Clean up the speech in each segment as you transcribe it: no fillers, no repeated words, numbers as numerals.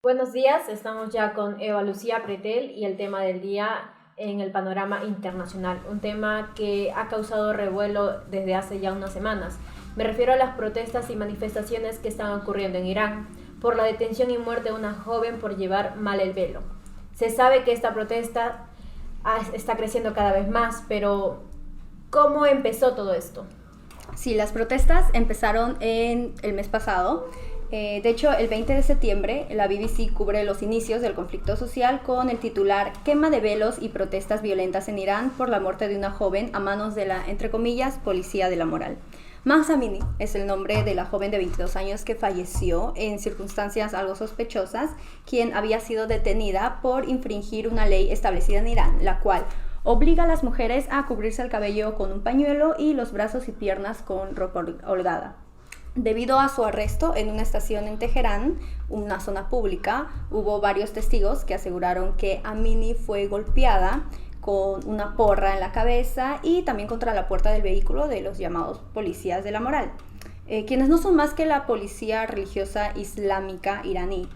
Buenos días, estamos ya con Eva Lucía Pretel y el tema del día en el panorama internacional, un tema que ha causado revuelo desde hace ya unas semanas. Me refiero a las protestas y manifestaciones que están ocurriendo en Irán por la detención y muerte de una joven por llevar mal el velo. Se sabe que esta protesta está creciendo cada vez más, pero ¿cómo empezó todo esto? Sí, las protestas empezaron en el mes pasado. De hecho, el 20 de septiembre, la BBC cubre los inicios del conflicto social con el titular "Quema de velos y protestas violentas en Irán por la muerte de una joven a manos de la, entre comillas, policía de la moral". Mahsa Amini es el nombre de la joven de 22 años que falleció en circunstancias algo sospechosas, quien había sido detenida por infringir una ley establecida en Irán, la cual obliga a las mujeres a cubrirse el cabello con un pañuelo y los brazos y piernas con ropa holgada. Debido a su arresto en una estación en Teherán, una zona pública, hubo varios testigos que aseguraron que Amini fue golpeada con una porra en la cabeza y también contra la puerta del vehículo de los llamados policías de la moral, quienes no son más que la policía religiosa islámica iraní.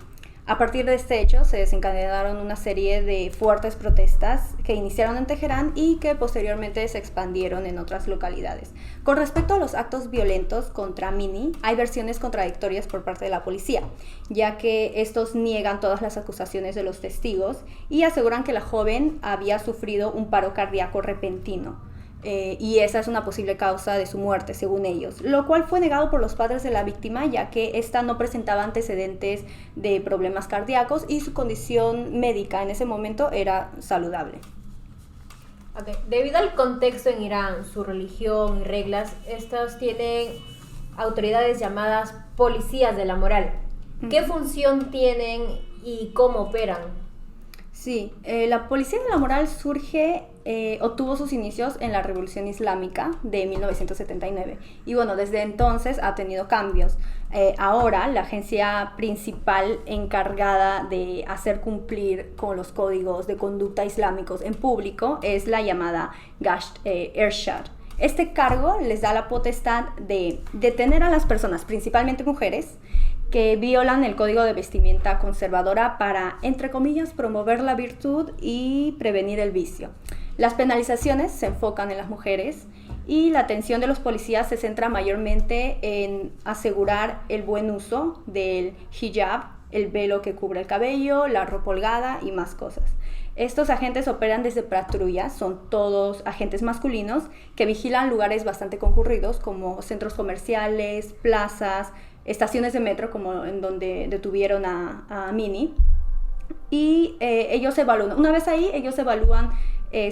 A partir de este hecho se desencadenaron una serie de fuertes protestas que iniciaron en Teherán y que posteriormente se expandieron en otras localidades. Con respecto a los actos violentos contra Amini, hay versiones contradictorias por parte de la policía, ya que estos niegan todas las acusaciones de los testigos y aseguran que la joven había sufrido un paro cardíaco repentino. Y esa es una posible causa de su muerte, según ellos, lo cual fue negado por los padres de la víctima, ya que ésta no presentaba antecedentes de problemas cardíacos y su condición médica en ese momento era saludable. Okay. Debido al contexto en Irán, su religión y reglas, estos tienen autoridades llamadas policías de la moral. ¿Qué función tienen y cómo operan? Sí, la policía de la moral tuvo sus inicios en la Revolución Islámica de 1979 y bueno, desde entonces ha tenido cambios. Ahora la agencia principal encargada de hacer cumplir con los códigos de conducta islámicos en público es la llamada Gasht Irshad. Este cargo les da la potestad de detener a las personas, principalmente mujeres, que violan el código de vestimenta conservadora para, entre comillas, promover la virtud y prevenir el vicio. Las penalizaciones se enfocan en las mujeres y la atención de los policías se centra mayormente en asegurar el buen uso del hijab, el velo que cubre el cabello, la ropa holgada y más cosas. Estos agentes operan desde patrullas, son todos agentes masculinos que vigilan lugares bastante concurridos como centros comerciales, plazas, estaciones de metro, como en donde detuvieron a Amini, y ellos evalúan, una vez ahí, ellos evalúan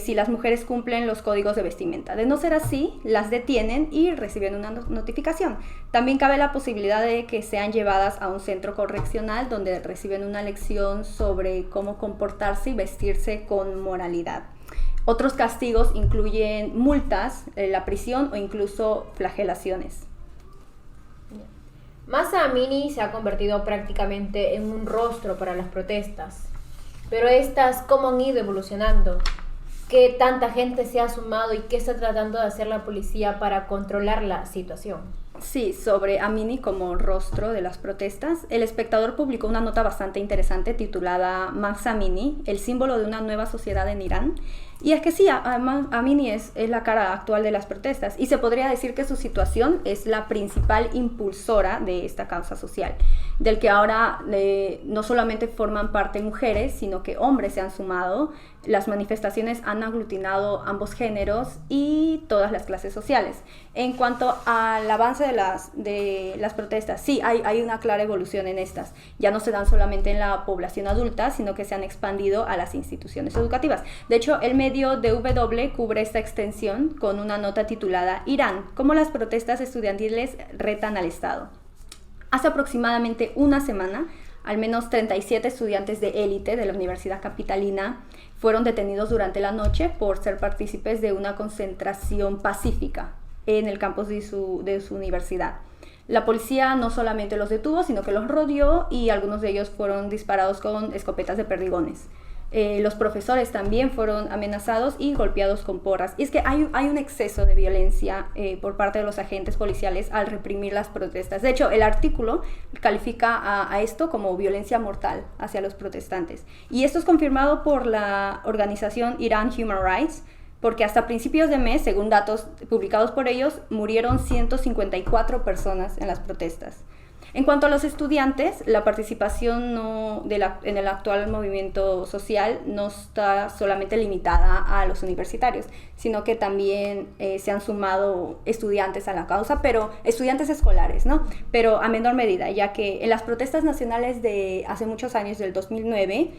si las mujeres cumplen los códigos de vestimenta. De no ser así, las detienen y reciben una notificación. También cabe la posibilidad de que sean llevadas a un centro correccional donde reciben una lección sobre cómo comportarse y vestirse con moralidad. Otros castigos incluyen multas, la prisión o incluso flagelaciones. Mahsa Amini se ha convertido prácticamente en un rostro para las protestas. Pero estas, ¿cómo han ido evolucionando? ¿Qué tanta gente se ha sumado y qué está tratando de hacer la policía para controlar la situación? Sí, sobre Amini como rostro de las protestas, El Espectador publicó una nota bastante interesante titulada "Mahsa Amini, el símbolo de una nueva sociedad en Irán". Y es que sí, Amini es la cara actual de las protestas y se podría decir que su situación es la principal impulsora de esta causa social, del que ahora no solamente forman parte mujeres, sino que hombres se han sumado. Las manifestaciones han aglutinado ambos géneros y todas las clases sociales. En cuanto al avance de las protestas, sí, hay una clara evolución en estas. Ya no se dan solamente en la población adulta, sino que se han expandido a las instituciones educativas. De hecho, el medio DW cubre esta extensión con una nota titulada "Irán, cómo las protestas estudiantiles retan al Estado". Hace aproximadamente una semana, al menos 37 estudiantes de élite de la Universidad Capitalina fueron detenidos durante la noche por ser partícipes de una concentración pacífica en el campus de su universidad. La policía no solamente los detuvo, sino que los rodeó y algunos de ellos fueron disparados con escopetas de perdigones. Los profesores también fueron amenazados y golpeados con porras. Y es que hay un exceso de violencia por parte de los agentes policiales al reprimir las protestas. De hecho, el artículo califica a esto como violencia mortal hacia los protestantes. Y esto es confirmado por la organización Iran Human Rights, porque hasta principios de mes, según datos publicados por ellos, murieron 154 personas en las protestas. En cuanto a los estudiantes, la participación en el actual movimiento social no está solamente limitada a los universitarios, sino que también se han sumado estudiantes a la causa, pero estudiantes escolares, ¿no? Pero a menor medida, ya que en las protestas nacionales de hace muchos años, del 2009,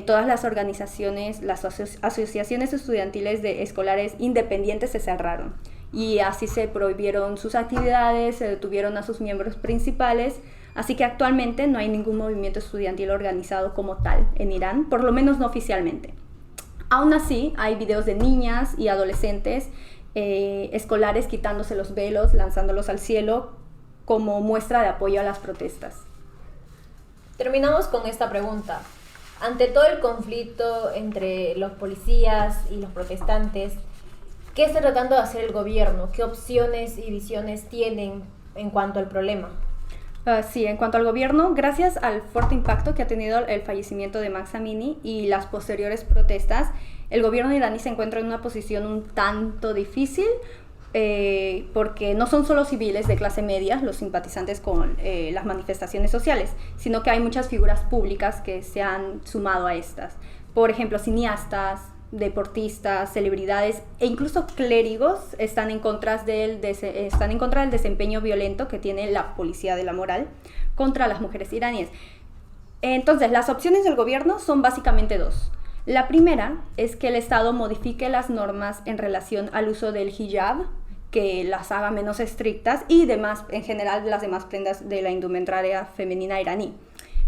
todas las organizaciones, las asociaciones estudiantiles de escolares independientes se cerraron. Y así se prohibieron sus actividades, se detuvieron a sus miembros principales, así que actualmente no hay ningún movimiento estudiantil organizado como tal en Irán, por lo menos no oficialmente. Aún así, hay videos de niñas y adolescentes escolares quitándose los velos, lanzándolos al cielo como muestra de apoyo a las protestas. Terminamos con esta pregunta. Ante todo el conflicto entre los policías y los protestantes, ¿qué está tratando de hacer el gobierno? ¿Qué opciones y visiones tienen en cuanto al problema? Sí, en cuanto al gobierno, gracias al fuerte impacto que ha tenido el fallecimiento de Mahsa Amini y las posteriores protestas, el gobierno iraní se encuentra en una posición un tanto difícil, porque no son solo civiles de clase media los simpatizantes con las manifestaciones sociales, sino que hay muchas figuras públicas que se han sumado a estas. Por ejemplo, cineastas, deportistas, celebridades e incluso clérigos están en contra del desempeño violento que tiene la policía de la moral contra las mujeres iraníes. Entonces, las opciones del gobierno son básicamente dos. La primera es que el Estado modifique las normas en relación al uso del hijab, que las haga menos estrictas y demás, en general las demás prendas de la indumentaria femenina iraní.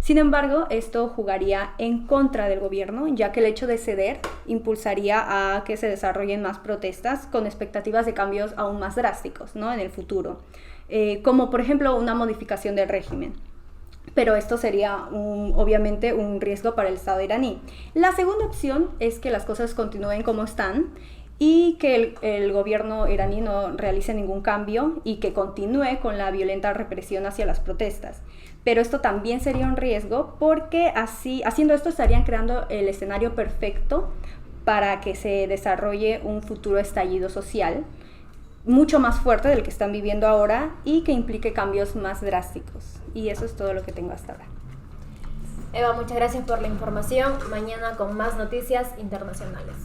Sin embargo, esto jugaría en contra del gobierno, ya que el hecho de ceder impulsaría a que se desarrollen más protestas con expectativas de cambios aún más drásticos, ¿no?, en el futuro, como por ejemplo una modificación del régimen. Pero esto sería obviamente un riesgo para el Estado iraní. La segunda opción es que las cosas continúen como están y que el gobierno iraní no realice ningún cambio y que continúe con la violenta represión hacia las protestas. Pero esto también sería un riesgo porque haciendo esto estarían creando el escenario perfecto para que se desarrolle un futuro estallido social mucho más fuerte del que están viviendo ahora y que implique cambios más drásticos. Y eso es todo lo que tengo hasta ahora. Eva, muchas gracias por la información. Mañana con más noticias internacionales.